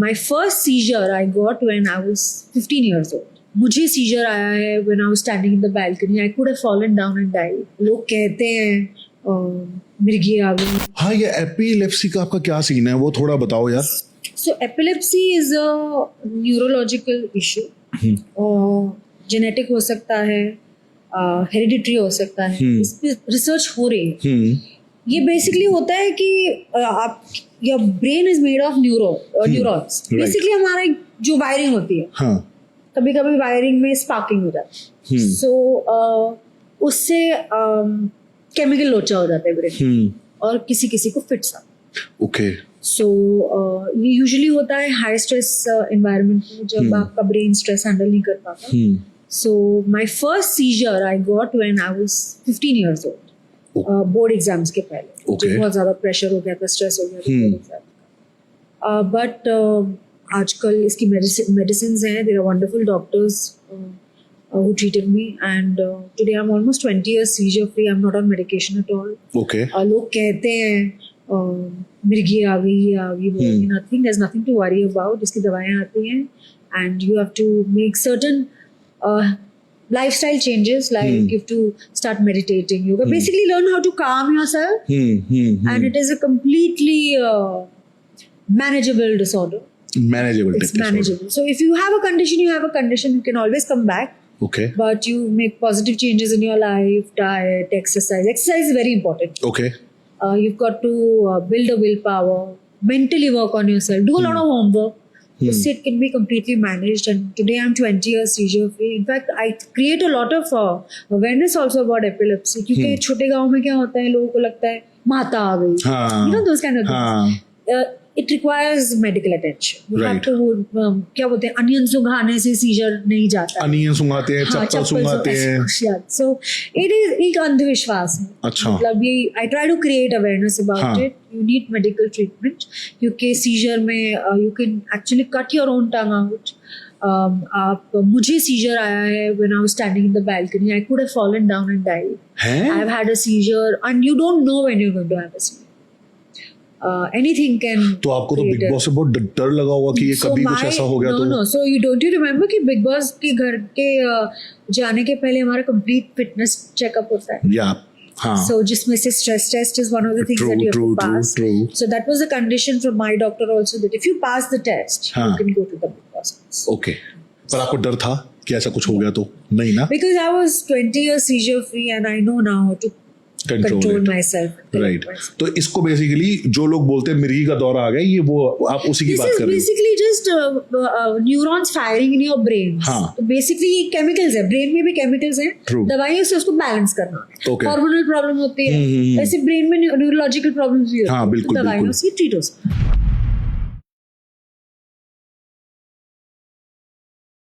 My first seizure I got when I was 15 years old. मुझे scissor आया है when I was standing in the balcony. I could have fallen down and died. लोग कहते हैं मिर्गी आ गई. हाँ, ये एपिलेप्सी का आपका क्या सीन है वो थोड़ा बताओ यार. So epilepsy is a neurological issue. Genetic हो सकता है, हेरिडिटरी हो सकता है. इस पे रिसर्च हो रही है. ये बेसिकली होता है कि आप your brain is made of neurons. Basically हमारा जो वायरिंग होती है, कभी कभी वायरिंग में स्पार्किंग हो जाती है. सो उससे केमिकल लोचा हो जाता है ब्रेन और किसी किसी को फिट्स आता है. ओके. सो ये यूजुअली होता है हाई स्ट्रेस एनवायरनमेंट में, जब आपका ब्रेन स्ट्रेस हैंडल नहीं कर पाता. So my first seizure I got when I was 15 years old. Board exams के पहले. बहुत ज्यादा प्रेशर हो गया था, स्ट्रेस हो गया था बोर्ड एग्जाम का. बट आजकल इसकी मेडिसिन्स हैं. There are wonderful doctors who treated me, and today I'm almost 20 years seizure free. I'm not on medication at all. Okay. लोग कहते हैं मिर्गी आ गई. Nothing. There's nothing to worry about. इसकी दवाएं आती हैं, and you have to make certain lifestyle changes, like you have to start meditating, yoga. Basically learn how to calm yourself. And it is a completely manageable disorder. It's manageable. So if you have a condition, you can always come back. Okay. But you make positive changes in your life, diet, exercise. Exercise is very important. Okay. You've got to build a willpower, mentally work on yourself, do a lot of homework. So it can be completely managed. And today I'm 20 years seizure free. In fact, I create a lot of awareness also about epilepsy. क्योंकि छोटे गाँव में क्या होता है, लोगों को लगता है माता आ गई. You know those kind of things. It requires medical attention. You have to क्या बोलते हैं, अनियन सुंघाने से सीजर नहीं जाता. अनियन सुंघाते हैं, चप्पल सुंघाते हैं. So it is एक अंधविश्वास है. अच्छा. मतलब ये I try to create awareness about it. You need medical treatment. क्योंकि सीजर में you can actually cut your own tongue out. मुझे सीजर आया है when I was standing in the balcony. I could have fallen down and died. I've had a seizure, and you don't know when you're going to have a seizure. Anything can. तो आपको तो big boss से बहुत डर लगा होगा कि ये कभी कुछ ऐसा हो गया. No. So you don't remember कि बिग बॉस के घर के जाने के पहले हमारा complete fitness checkup होता है. Yeah. So जिसमें से stress test is one of the things that you have to pass. True. So that was a condition from my doctor also, that if you pass the test, you can go to the big boss. Okay. पर आपको डर था कि ऐसा कुछ हो गया तो नहीं ना? Because I was 20 years seizure free, and I know now how to control myself. Right. तो इसको बेसिकली जो लोग बोलते हैं मिर्गी का दौरा आ गया, ये वो आप उसी की बात कर रहे हो. This is basically just neurons firing in your brain. तो basically chemicals है, ब्रेन में भी chemicals हैं. दवाइयों से उसको बैलेंस करना. हार्मोनल प्रॉब्लम होती है, ऐसे ब्रेन में न्यूरोलॉजिकल प्रॉब्लम्स भी होती है. दवाइयों से ट्रीट हो सकता है.